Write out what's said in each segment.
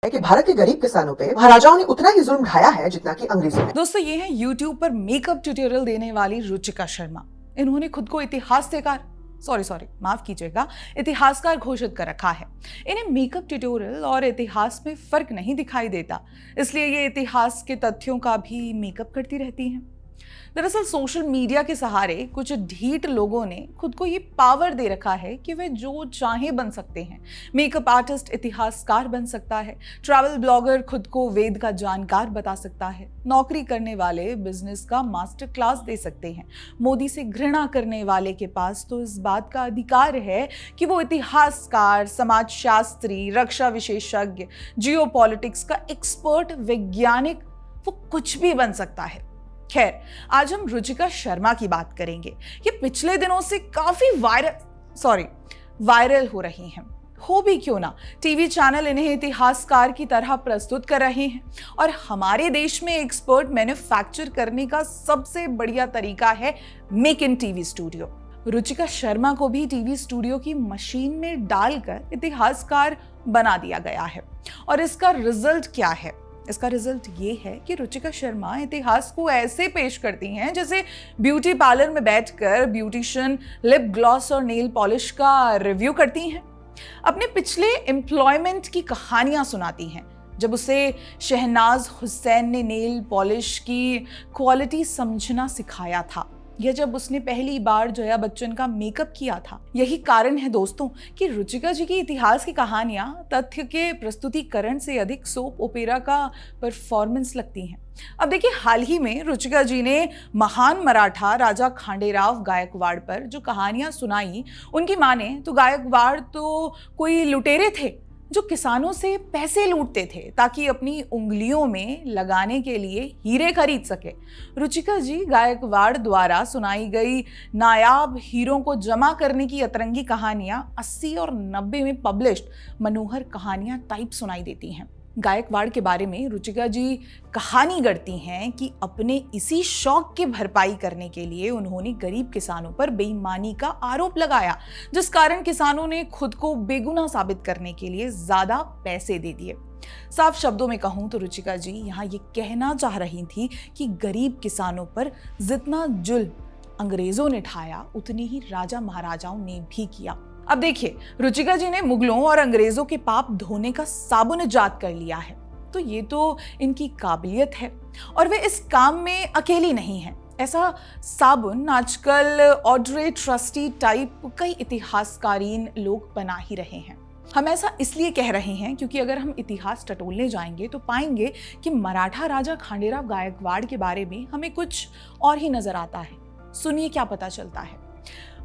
है कि भारत के गरीब किसानों पे महाराजाओं ने उतना ही जुल्म ढाया है जितना कि अंग्रेजों ने। दोस्तों, ये है YouTube पर मेकअप ट्यूटोरियल देने वाली रुचिका शर्मा। इन्होंने खुद को माफ कीजिएगा, इतिहासकार घोषित कर रखा है। इन्हें मेकअप ट्यूटोरियल और इतिहास में फर्क नहीं दिखाई देता, इसलिए ये इतिहास के तथ्यों का भी मेकअप करती रहती हैं। दरअसल सोशल मीडिया के सहारे कुछ ढीठ लोगों ने खुद को ये पावर दे रखा है कि वे जो चाहे बन सकते हैं। मेकअप आर्टिस्ट इतिहासकार बन सकता है, ट्रैवल ब्लॉगर खुद को वेद का जानकार बता सकता है, नौकरी करने वाले बिजनेस का मास्टर क्लास दे सकते हैं। मोदी से घृणा करने वाले के पास तो इस बात का अधिकार है कि वो इतिहासकार, समाजशास्त्री, रक्षा विशेषज्ञ, जियोपॉलिटिक्स का एक्सपर्ट, वैज्ञानिक, वो कुछ भी बन सकता है। खैर, आज हम रुचिका शर्मा की बात करेंगे। ये पिछले दिनों से काफी वायरल हो रही हैं। हो भी क्यों ना, टीवी चैनल इन्हें इतिहासकार की तरह प्रस्तुत कर रहे हैं और हमारे देश में एक्सपर्ट मैन्युफैक्चर करने का सबसे बढ़िया तरीका है make in TV studio. Ruchika Sharma को भी टीवी स्टूडियो की मशीन में डालकर इतिहासकार बना दिया गया है। और इसका रिजल्ट क्या है? इसका रिजल्ट ये है कि रुचिका शर्मा इतिहास को ऐसे पेश करती हैं जैसे ब्यूटी पार्लर में बैठकर ब्यूटिशियन लिप ग्लॉस और नेल पॉलिश का रिव्यू करती हैं। अपने पिछले एम्प्लॉयमेंट की कहानियां सुनाती हैं, जब उसे शहनाज हुसैन ने नेल पॉलिश की क्वालिटी समझना सिखाया था, या जब उसने पहली बार जया बच्चन का मेकअप किया था। यही कारण है दोस्तों कि रुचिका जी की इतिहास की कहानियां तथ्य के प्रस्तुतिकरण से अधिक सोप ओपेरा का परफॉर्मेंस लगती हैं। अब देखिए, हाल ही में रुचिका जी ने महान मराठा राजा खांडेराव गायकवाड़ पर जो कहानियां सुनाई, उनकी माने तो गायकवाड़ तो कोई लुटेरे थे जो किसानों से पैसे लूटते थे ताकि अपनी उंगलियों में लगाने के लिए हीरे खरीद सके। रुचिका जी गायकवाड़ द्वारा सुनाई गई नायाब हीरों को जमा करने की अतरंगी कहानियां 80 और 90 में पब्लिश्ड मनोहर कहानियां टाइप सुनाई देती हैं। गायकवाड़ के बारे में रुचिका जी कहानी गढ़ती हैं कि अपने इसी शौक की भरपाई करने के लिए उन्होंने गरीब किसानों पर बेईमानी का आरोप लगाया, जिस कारण किसानों ने खुद को बेगुनाह साबित करने के लिए ज्यादा पैसे दे दिए। साफ शब्दों में कहूं तो रुचिका जी यहाँ ये कहना चाह रही थी कि गरीब किसानों पर जितना जुल्म अंग्रेजों ने ढाया, उतनी ही राजा महाराजाओं ने भी किया। अब देखिए, रुचिका जी ने मुगलों और अंग्रेजों के पाप धोने का साबुन इजाद कर लिया है, तो ये तो इनकी काबिलियत है और वे इस काम में अकेली नहीं हैं। ऐसा साबुन आजकल ऑड्रे ट्रस्टी टाइप कई इतिहासकारीन लोग बना ही रहे हैं। हम ऐसा इसलिए कह रहे हैं क्योंकि अगर हम इतिहास टटोलने जाएंगे तो पाएंगे कि मराठा राजा खांडेराव गायकवाड़ के बारे में हमें कुछ और ही नजर आता है। सुनिए क्या पता चलता है।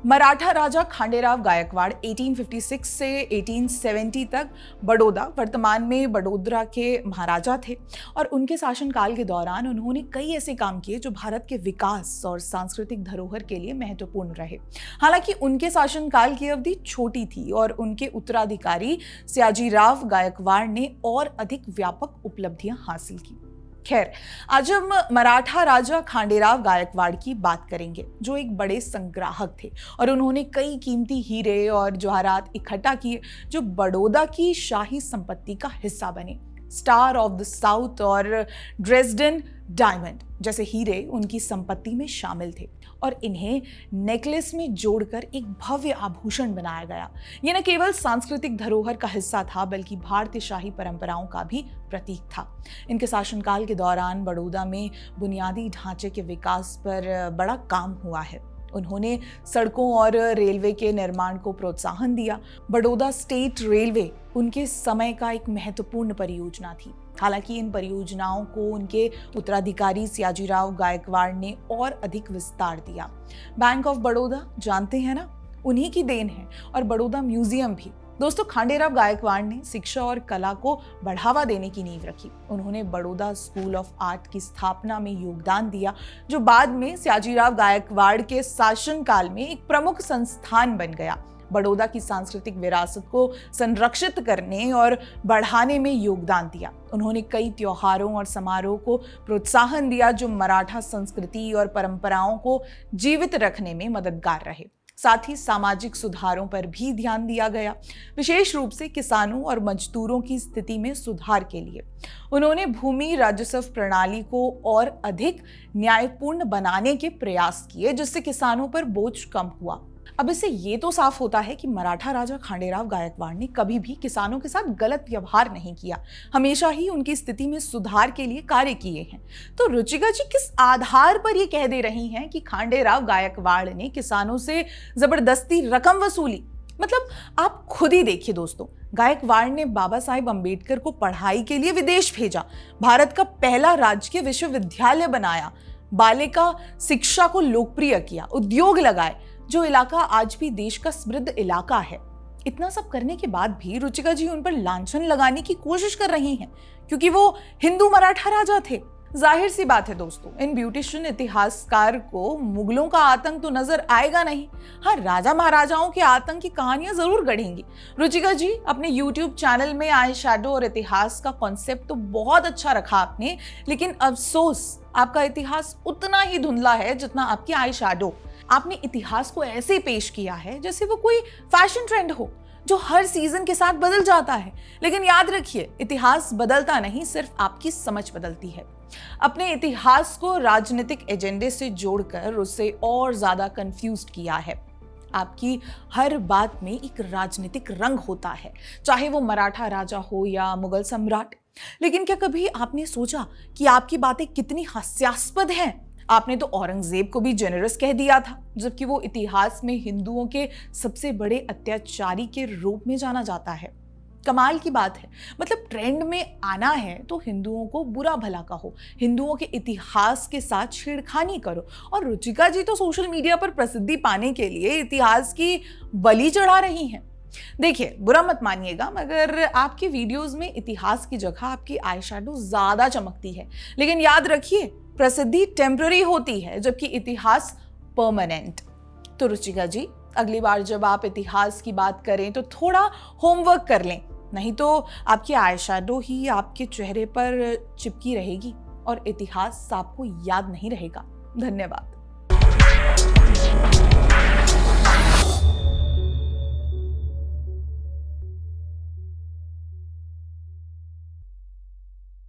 मराठा राजा खांडेराव गायकवाड़ 1856 से 1870 तक बड़ौदा, वर्तमान में बड़ोदरा के महाराजा थे और उनके शासनकाल के दौरान उन्होंने कई ऐसे काम किए जो भारत के विकास और सांस्कृतिक धरोहर के लिए महत्वपूर्ण रहे। हालांकि उनके शासनकाल की अवधि छोटी थी और उनके उत्तराधिकारी सयाजीराव गायकवाड़ ने और अधिक व्यापक उपलब्धियां हासिल की। खैर, आज हम मराठा राजा खांडेराव गायकवाड़ की बात करेंगे, जो एक बड़े संग्राहक थे और उन्होंने कई कीमती हीरे और जवाहरात इकट्ठा किए जो बड़ौदा की शाही संपत्ति का हिस्सा बने। स्टार ऑफ द साउथ और ड्रेसडन डायमंड जैसे हीरे उनकी संपत्ति में शामिल थे और इन्हें नेकलेस में जोड़कर एक भव्य आभूषण बनाया गया। यह न केवल सांस्कृतिक धरोहर का हिस्सा था बल्कि भारतीय शाही परंपराओं का भी प्रतीक था। इनके शासनकाल के दौरान बड़ौदा में बुनियादी ढांचे के विकास पर बड़ा काम हुआ है। उन्होंने सड़कों और रेलवे के निर्माण को प्रोत्साहन दिया। बड़ौदा स्टेट रेलवे उनके समय का एक महत्वपूर्ण परियोजना थी। हालांकि इन परियोजनाओं को उनके उत्तराधिकारी सयाजीराव गायकवाड़ ने और अधिक विस्तार दिया। बैंक ऑफ बड़ौदा जानते हैं ना, उन्हीं की देन है और बड़ौदा म्यूजियम भी। दोस्तों, खांडेराव गायकवाड़ ने शिक्षा और कला को बढ़ावा देने की नींव रखी। उन्होंने बड़ौदा स्कूल ऑफ आर्ट की स्थापना में योगदान दिया, जो बाद में सयाजीराव गायकवाड़ के शासनकाल में एक प्रमुख संस्थान बन गया। बड़ौदा की सांस्कृतिक विरासत को संरक्षित करने और बढ़ाने में योगदान दिया। उन्होंने कई त्योहारों और समारोह को प्रोत्साहन दिया जो मराठा संस्कृति और परंपराओं को जीवित रखने में मददगार रहे। साथ ही सामाजिक सुधारों पर भी ध्यान दिया गया, विशेष रूप से किसानों और मजदूरों की स्थिति में सुधार के लिए। उन्होंने भूमि राजस्व प्रणाली को और अधिक न्यायपूर्ण बनाने के प्रयास किए, जिससे किसानों पर बोझ कम हुआ। अब इससे ये तो साफ होता है कि मराठा राजा खांडेराव गायकवाड़ ने कभी भी किसानों के साथ गलत व्यवहार नहीं किया, हमेशा ही उनकी स्थिति में सुधार के लिए कार्य किए हैं। तो रुचिका जी किस आधार पर ये कह दे रही हैं कि खांडेराव गायकवाड़ ने किसानों से जबरदस्ती रकम वसूली? मतलब आप खुद ही देखिए दोस्तों, गायकवाड़ ने बाबा साहेब अंबेडकर को पढ़ाई के लिए विदेश भेजा, भारत का पहला राजकीय विश्वविद्यालय बनाया, बालिका शिक्षा को लोकप्रिय किया, उद्योग लगाए, जो इलाका आज भी देश का समृद्ध इलाका है। इतना सब करने के बाद भी रुचिका जी उन पर लांछन लगाने की कोशिश कर रही हैं, क्योंकि वो हिंदू मराठा राजा थे। जाहिर सी बात है दोस्तों, इन ब्यूटिशियन इतिहासकार को मुगलों का आतंक तो नजर आएगा नहीं। हाँ, राजा महाराजाओं के आतंक की कहानियां जरूर गढ़ेंगी। रुचिका जी अपने YouTube चैनल में आई शैडो और इतिहास का कॉन्सेप्ट तो बहुत अच्छा रखा आपने, लेकिन अफसोस आपका इतिहास उतना ही धुंधला है जितना आपकी आई शैडो। आपने इतिहास को ऐसे पेश किया है जैसे वो कोई फैशन ट्रेंड हो जो हर सीजन के साथ बदल जाता है। लेकिन याद रखिए, इतिहास बदलता नहीं, सिर्फ आपकी समझ बदलती है। अपने इतिहास को राजनीतिक एजेंडे से जोड़कर उसे और ज्यादा कंफ्यूज्ड किया है। आपकी हर बात में एक राजनीतिक रंग होता है, चाहे वो मराठा राजा हो या मुगल सम्राट। लेकिन क्या कभी आपने सोचा कि आपकी बातें कितनी हास्यास्पद हैं? आपने तो औरंगजेब को भी जेनरस कह दिया था, जबकि वो इतिहास में हिंदुओं के सबसे बड़े अत्याचारी के रूप में जाना जाता है। कमाल की बात है, मतलब ट्रेंड में आना है तो हिंदुओं को बुरा भला कहो, हिंदुओं के इतिहास के साथ छेड़खानी करो। और रुचिका जी तो सोशल मीडिया पर प्रसिद्धि पाने के लिए इतिहास की बलि चढ़ा रही हैं। देखिए, बुरा मत मानिएगा, मगर आपकी वीडियोस में इतिहास की जगह आपकी आई शैडो ज्यादा चमकती है। लेकिन याद रखिए, प्रसिद्धि टेम्पररी होती है, जबकि इतिहास परमानेंट। तो रुचिका जी, अगली बार जब आप इतिहास की बात करें तो थोड़ा होमवर्क कर लें, नहीं तो आपकी आई शैडो ही आपके चेहरे पर चिपकी रहेगी और इतिहास आपको याद नहीं रहेगा। धन्यवाद।